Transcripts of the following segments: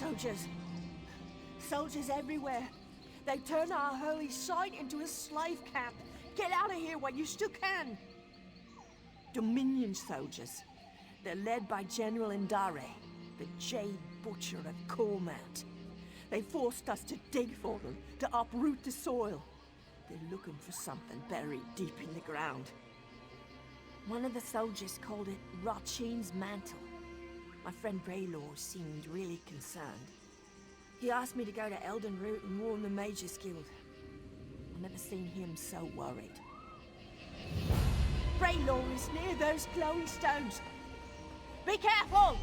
soldiers. Soldiers everywhere. They've turned our holy site into a slave camp. Get out of here while you still can. Dominion soldiers. They're led by General Indare, the Jade Butcher of Cormount. They forced us to dig for them, to uproot the soil. They're looking for something buried deep in the ground. One of the soldiers called it Rachin's mantle. My friend Raylor seemed really concerned. He asked me to go to Elden Root and warn the Mages Guild. I've never seen him so worried. Raylor is near those glowing stones. Be careful!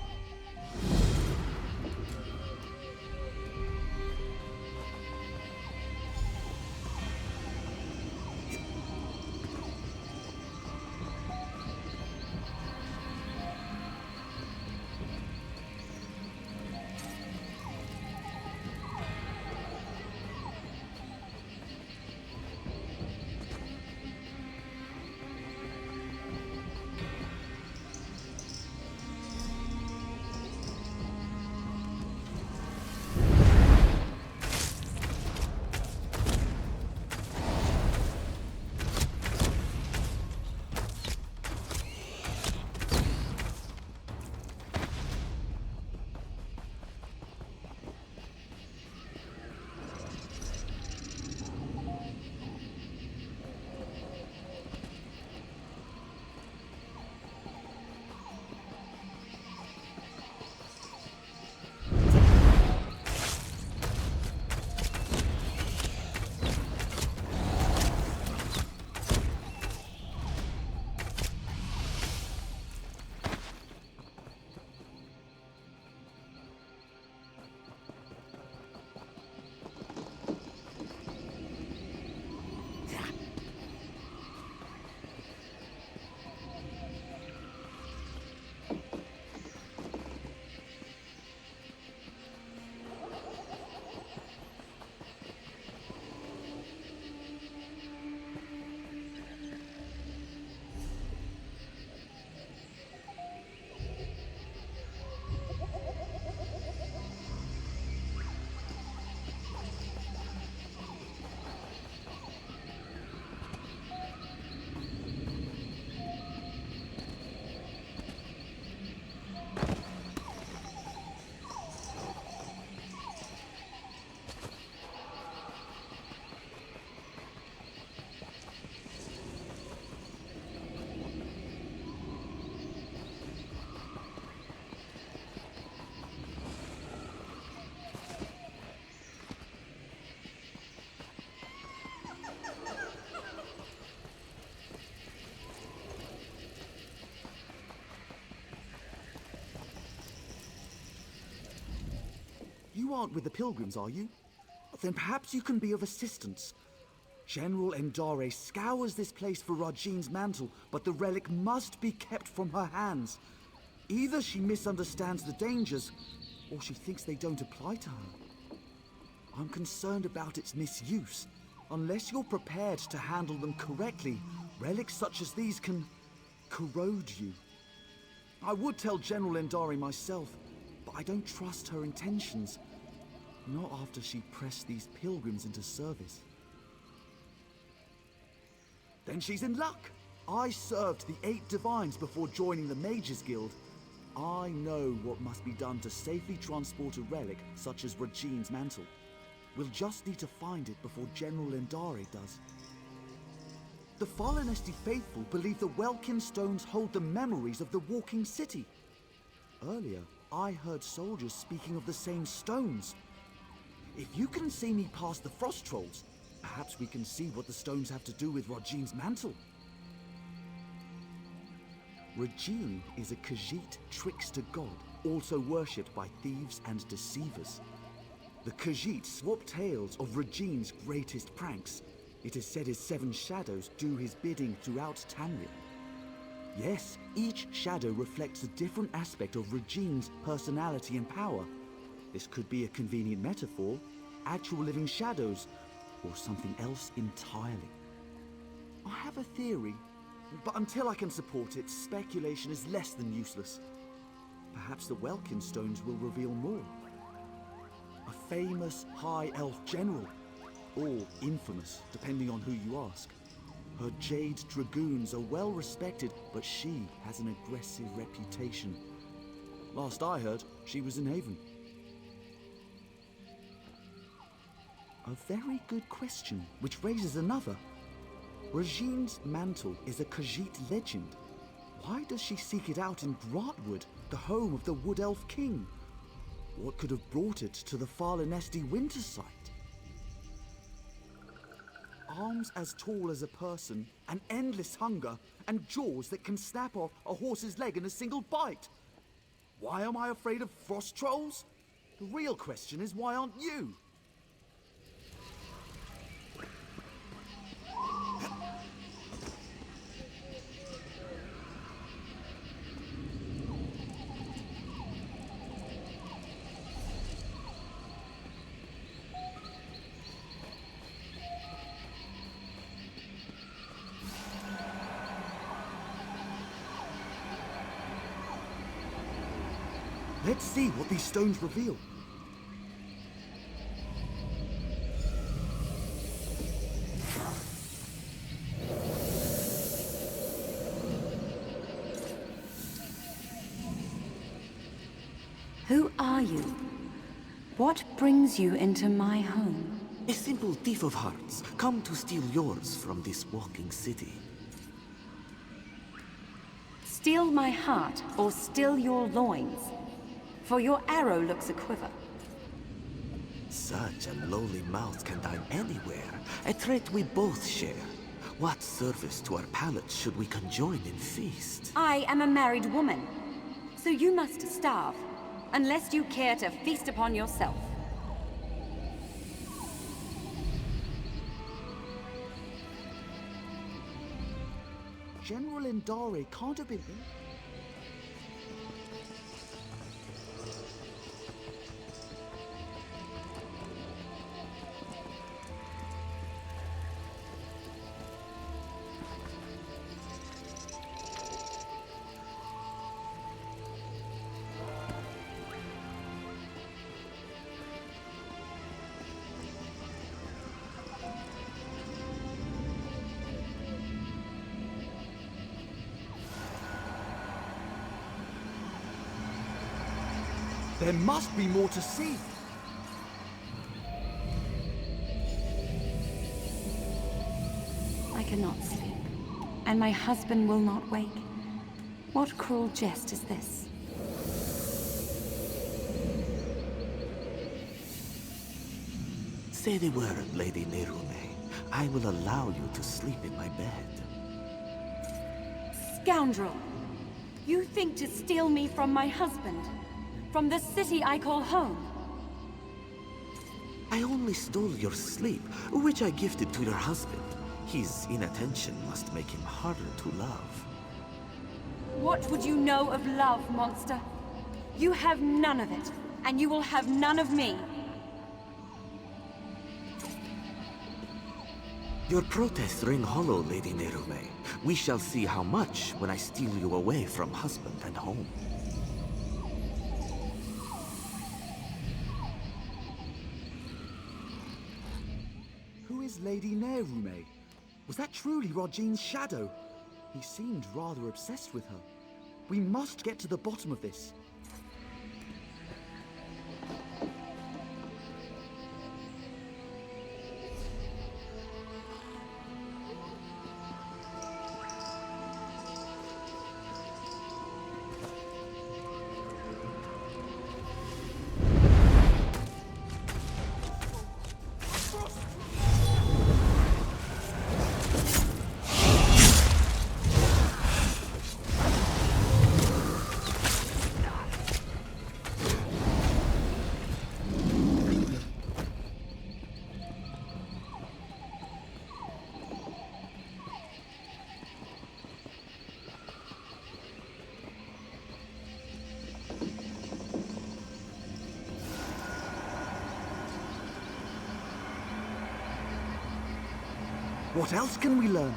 You aren't with the pilgrims, are you? Then perhaps you can be of assistance. General Endare scours this place for Rajin's mantle, but the relic must be kept from her hands. Either she misunderstands the dangers, or she thinks they don't apply to her. I'm concerned about its misuse. Unless you're prepared to handle them correctly, relics such as these can corrode you. I would tell General Endare myself, but I don't trust her intentions. Not after she pressed these pilgrims into service. Then she's in luck. I served the 8 divines before joining the Mages Guild. I know what must be done to safely transport a relic such as Rajin's mantle. We'll just need to find it before General Endare does. The falinesti faithful believe the Welkin stones hold the memories of the walking city. Earlier, I heard soldiers speaking of the same stones. If you can see me past the frost trolls, perhaps we can see what the stones have to do with Rajin's mantle. Rajin is a Khajiit trickster god, also worshipped by thieves and deceivers. The Khajiit swap tales of Rajin's greatest pranks. It is said his 7 shadows do his bidding throughout Tamriel. Yes, each shadow reflects a different aspect of Rajin's personality and power. This could be a convenient metaphor, actual living shadows, or something else entirely. I have a theory, but until I can support it, speculation is less than useless. Perhaps the Welkin stones will reveal more. A famous High Elf general. Or infamous, depending on who you ask. Her Jade Dragoons are well respected, but she has an aggressive reputation. Last I heard, she was in Haven. A very good question, which raises another. Regine's mantle is a Khajiit legend. Why does she seek it out in Grahtwood, the home of the Wood Elf King? What could have brought it to the falinesti winter site? Arms as tall as a person, an endless hunger, and jaws that can snap off a horse's leg in a single bite. Why am I afraid of frost trolls? The real question is, why aren't you? Let's see what these stones reveal. Who are you? What brings you into my home? A simple thief of hearts, come to steal yours from this walking city. Steal my heart or steal your loins? For your arrow looks a quiver. Such a lowly mouth can dine anywhere, a trait we both share. What service to our palates should we conjoin in feast? I am a married woman, so you must starve, unless you care to feast upon yourself. General Endare can't have been... There must be more to see. I cannot sleep, and my husband will not wake. What cruel jest is this? Say the word, Lady Nerume. I will allow you to sleep in my bed. Scoundrel! You think to steal me from my husband? From the city I call home? I only stole your sleep, which I gifted to your husband. His inattention must make him harder to love. What would you know of love, monster? You have none of it, and you will have none of me. Your protests ring hollow, Lady Nerume. We shall see how much when I steal you away from husband and home. Who is Lady Nerume? Was that truly Rogine's shadow? He seemed rather obsessed with her. We must get to the bottom of this. What else can we learn?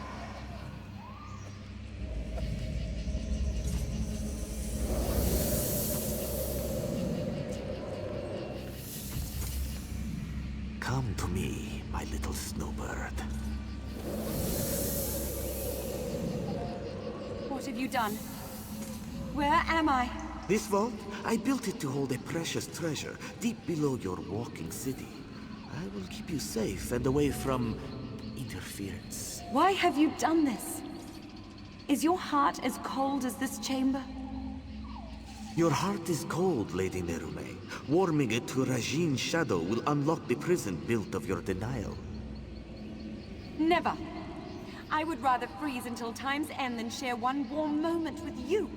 Come to me, my little snowbird. What have you done? Where am I? This vault, I built it to hold a precious treasure deep below your walking city. I will keep you safe and away from interference. Why have you done this? Is your heart as cold as this chamber? Your heart is cold, Lady Nerume. Warming it to Rajine's shadow will unlock the prison built of your denial. Never. I would rather freeze until time's end than share one warm moment with you.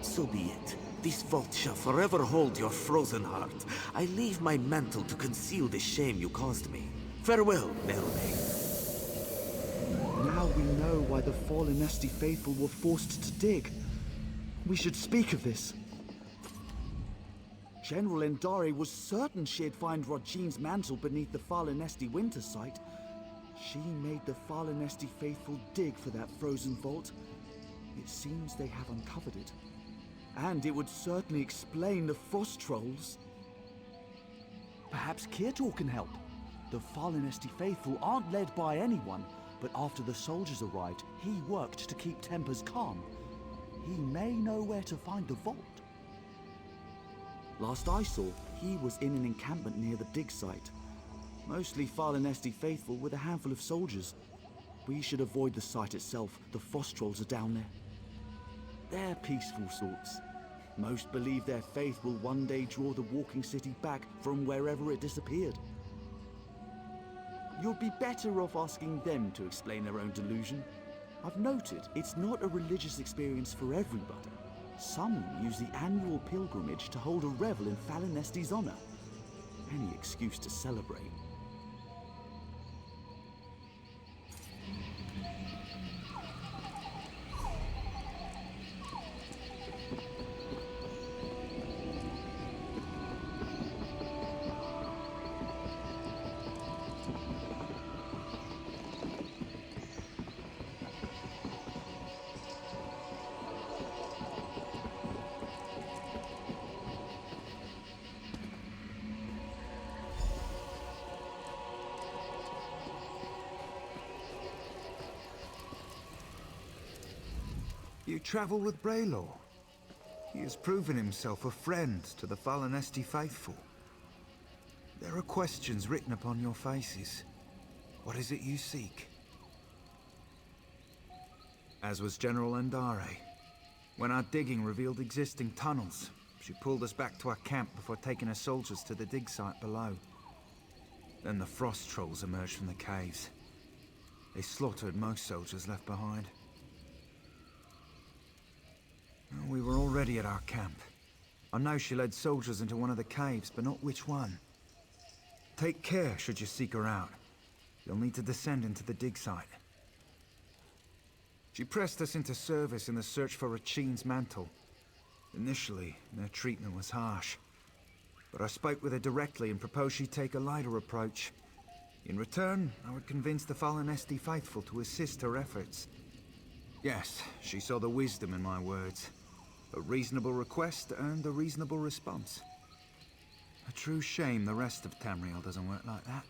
So be it. This vault shall forever hold your frozen heart. I leave my mantle to conceal the shame you caused me. Farewell, Nerume. Now we know why the falinesti faithful were forced to dig. We should speak of this. General Endare was certain she'd find Rajine's mantle beneath the falinesti winter site. She made the falinesti faithful dig for that frozen vault. It seems they have uncovered it. And it would certainly explain the frost trolls. Perhaps Kirtor can help. The falinesti faithful aren't led by anyone, but after the soldiers arrived, he worked to keep tempers calm. He may know where to find the vault. Last I saw, he was in an encampment near the dig site. Mostly falinesti faithful with a handful of soldiers. We should avoid the site itself. The frost trolls are down there. They're peaceful sorts. Most believe their faith will one day draw the walking city back from wherever it disappeared. You'd be better off asking them to explain their own delusion. I've noted it's not a religious experience for everybody. Some use the annual pilgrimage to hold a revel in Falinesti's honor. Any excuse to celebrate. You travel with Braylor. He has proven himself a friend to the Falinesti faithful. There are questions written upon your faces. What is it you seek? As was General Endare. When our digging revealed existing tunnels, she pulled us back to our camp before taking her soldiers to the dig site below. Then the frost trolls emerged from the caves. They slaughtered most soldiers left behind. We were already at our camp. I know she led soldiers into one of the caves, but not which one. Take care should you seek her out. You'll need to descend into the dig site. She pressed us into service in the search for Rajine's mantle. Initially, their treatment was harsh. But I spoke with her directly and proposed she take a lighter approach. In return, I would convince the Falinesti faithful to assist her efforts. Yes, she saw the wisdom in my words. A reasonable request earned a reasonable response. A true shame the rest of Tamriel doesn't work like that.